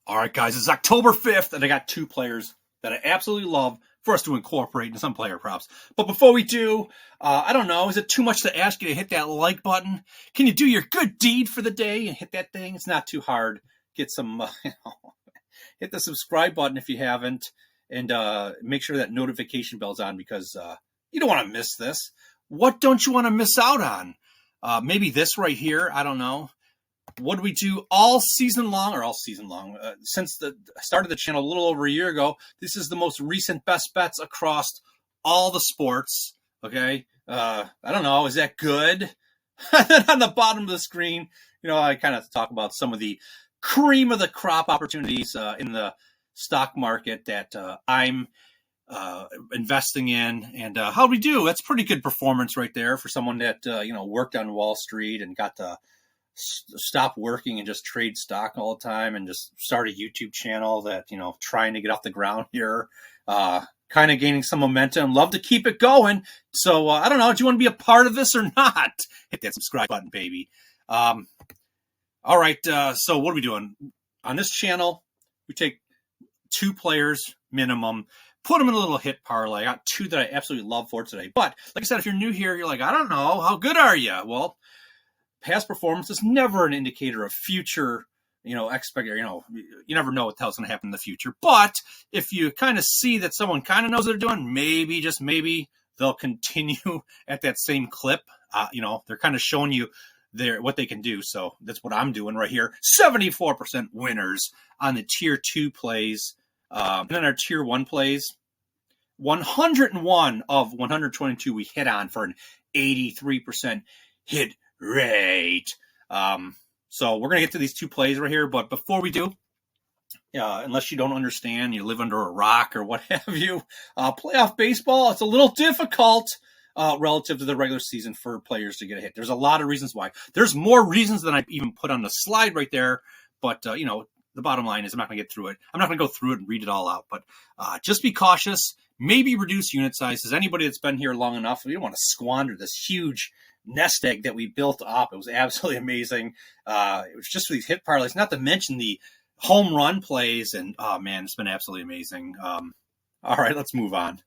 All right, guys, it's October 5th, and I got two players that I absolutely love for us to incorporate into some player props. But before we do, I don't know, is it too much to ask you to hit that like button? Can you do your good deed for the day and hit that thing? It's not too hard. Get some, hit the subscribe button if you haven't, and make sure that notification bell's on because you don't want to miss this. What don't you want to miss out on? Maybe this right here, I don't know. What do we do all season long, since the start of the channel a little over a year ago? This is the most recent best bets across all the sports. Okay. I don't know. Is that good? Then on the bottom of the screen, I kind of talk about some of the cream of the crop opportunities in the stock market that I'm investing in. And how do we do? That's pretty good performance right there for someone that, worked on Wall Street and got to stop working and just trade stock all the time and just start a YouTube channel that, trying to get off the ground here, kind of gaining some momentum. Love to keep it going. So I don't know. Do you want to be a part of this or not? Hit that subscribe button, baby. All right. So what are we doing on this channel? We take two players minimum, put them in a little hit parlay. I got two that I absolutely love for today. But like I said, if you're new here, you're like, I don't know, how good are you? Well, past performance is never an indicator of future, you never know what the hell's going to happen in the future. But if you kind of see that someone kind of knows what they're doing, maybe, just maybe, they'll continue at that same clip. They're kind of showing you what they can do. So that's what I'm doing right here. 74% winners on the tier 2 plays. And then our tier 1 plays, 101 of 122 we hit on for an 83% hit rate. So we're going to get to these two plays right here. But before we do, unless you don't understand, you live under a rock or what have you, playoff baseball, it's a little difficult relative to the regular season for players to get a hit. There's a lot of reasons why. There's more reasons than I even put on the slide right there. But, the bottom line is I'm not going to get through it. I'm not going to go through it and read it all out. But just be cautious. Maybe reduce unit sizes. Anybody that's been here long enough, we don't want to squander this huge nest egg that we built up. It was absolutely amazing. It was just for these hit parlays, not to mention the home run plays. And, oh, man, it's been absolutely amazing. All right, let's move on.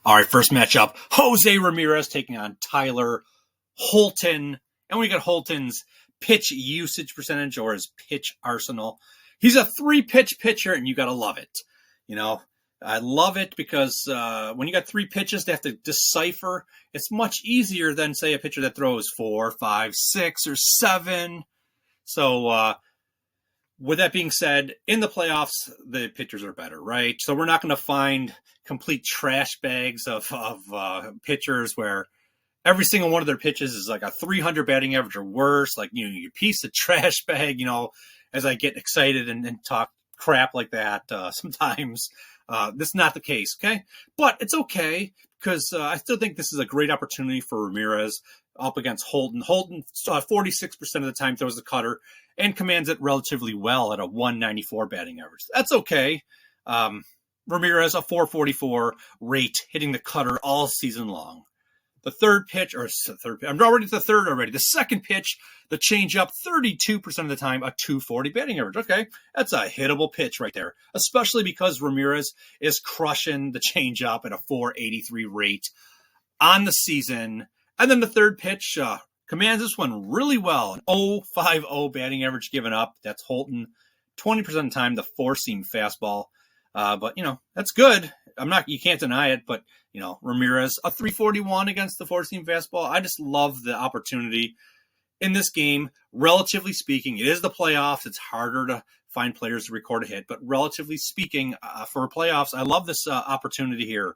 All right, first matchup, Jose Ramirez taking on Tyler Holton. And we got Holton's pitch usage percentage, or his pitch arsenal. He's a 3-pitch pitcher, and you got to love it. I love it because when you got 3 pitches to have to decipher, it's much easier than, say, a pitcher that throws 4, 5, 6, or 7. So with that being said, in the playoffs, the pitchers are better, right? So we're not going to find complete trash bags of pitchers where every single one of their pitches is like a 300 batting average or worse. Like, you piece of trash bag, as I get excited and talk crap like that sometimes. This is not the case, okay? But it's okay because I still think this is a great opportunity for Ramirez up against Holton. Holton, 46% of the time throws the cutter and commands it relatively well at a 194 batting average. That's okay. Ramirez, a 444 rate, hitting the cutter all season long. The I'm already at the third already. The second pitch, the changeup, 32% of the time, a 240 batting average. Okay, that's a hittable pitch right there, especially because Ramirez is crushing the changeup at a 483 rate on the season. And then the third pitch commands this one really well, an 050 batting average given up. That's Holton, 20% of the time, the four-seam fastball. But, that's good. You can't deny it, but, Ramirez, a 341 against the four-seam fastball. I just love the opportunity in this game. Relatively speaking, it is the playoffs. It's harder to find players to record a hit, but relatively speaking, for playoffs, I love this opportunity here.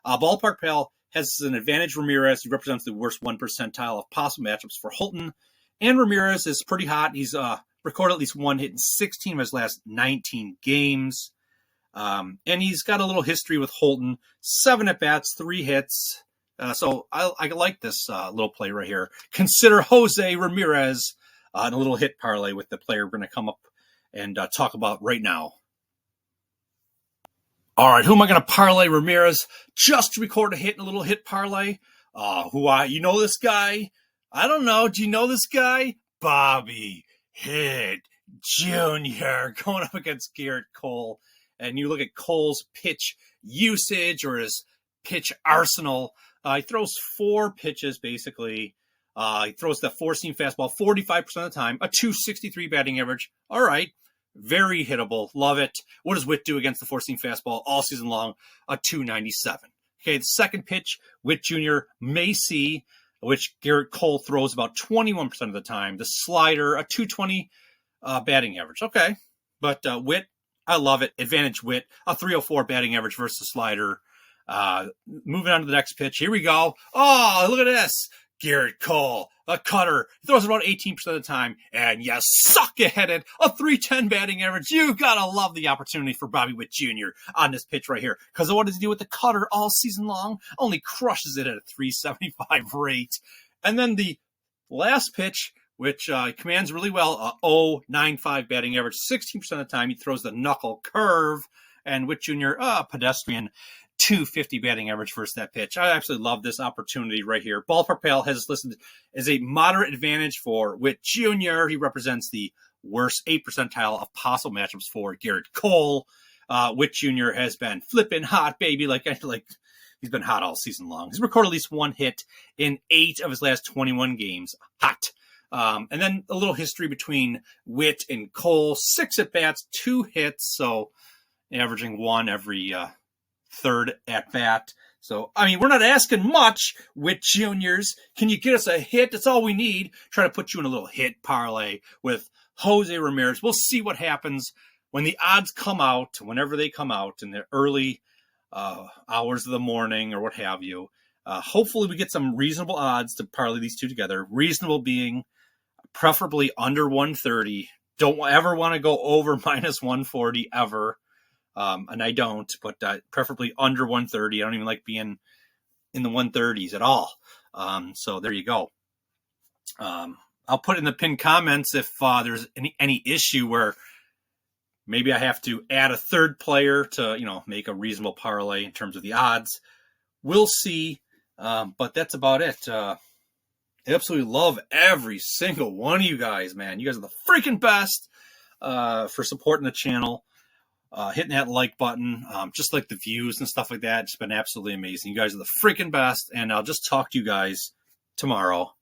Ballpark Pal has an advantage. Ramirez, he represents the worst 1 percentile of possible matchups for Holton. And Ramirez is pretty hot. He's recorded at least one hit in 16 of his last 19 games. And he's got a little history with Holton, 7 at-bats, 3 hits. So I like this little play right here. Consider Jose Ramirez in a little hit parlay with the player we're going to come up and talk about right now. All right, who am I going to parlay Ramirez just to record a hit in a little hit parlay? You know this guy? I don't know. Do you know this guy? Bobby. hit Junior going up against Gerrit Cole. And you look at Cole's pitch usage or his pitch arsenal. He throws 4 pitches, basically. He throws the 4-seam fastball 45% of the time, a 263 batting average. All right. Very hittable. Love it. What does Witt do against the 4-seam fastball all season long? A 297. Okay, the second pitch, Witt Jr. may see, which Gerrit Cole throws about 21% of the time. The slider, a 220 batting average. Okay, but Witt, I love it. Advantage Witt, a 304 batting average versus the slider. Moving on to the next pitch. Here we go. Oh, look at this. Gerrit Cole, a cutter, he throws about 18% of the time, and you suck ahead a 310 batting average. You gotta love the opportunity for Bobby Witt Jr. on this pitch right here. Because what does he do with the cutter all season long? Only crushes it at a 375 rate. And then the last pitch, which commands really well, a 095 batting average, 16% of the time he throws the knuckle curve, and Witt Jr., pedestrian, 250 batting average versus that pitch. I absolutely love this opportunity right here. Ballpark Pal has listed as a moderate advantage for Witt Jr. He represents the worst 8 percentile of possible matchups for Gerrit Cole. Witt Jr. has been flipping hot, baby. Like he's been hot all season long. He's recorded at least 1 hit in 8 of his last 21 games. Hot. And then a little history between Witt and Cole. 6 at-bats, 2 hits, so averaging 1 every third at bat. So, I mean, we're not asking much, Witt Juniors. Can you get us a hit? That's all we need. Try to put you in a little hit parlay with Jose Ramirez. We'll see what happens when the odds come out, whenever they come out in the early hours of the morning or what have you. Hopefully we get some reasonable odds to parlay these two together. Reasonable being preferably under 130. Don't ever want to go over minus 140 ever. And I don't, but preferably under 130. I don't even like being in the 130s at all. So there you go. I'll put in the pinned comments if there's any issue where maybe I have to add a third player to, make a reasonable parlay in terms of the odds. We'll see. But that's about it. I absolutely love every single one of you guys, man. You guys are the freaking best for supporting the channel. Hitting that like button, just like the views and stuff like that. It's been absolutely amazing. You guys are the freaking best, and I'll just talk to you guys tomorrow.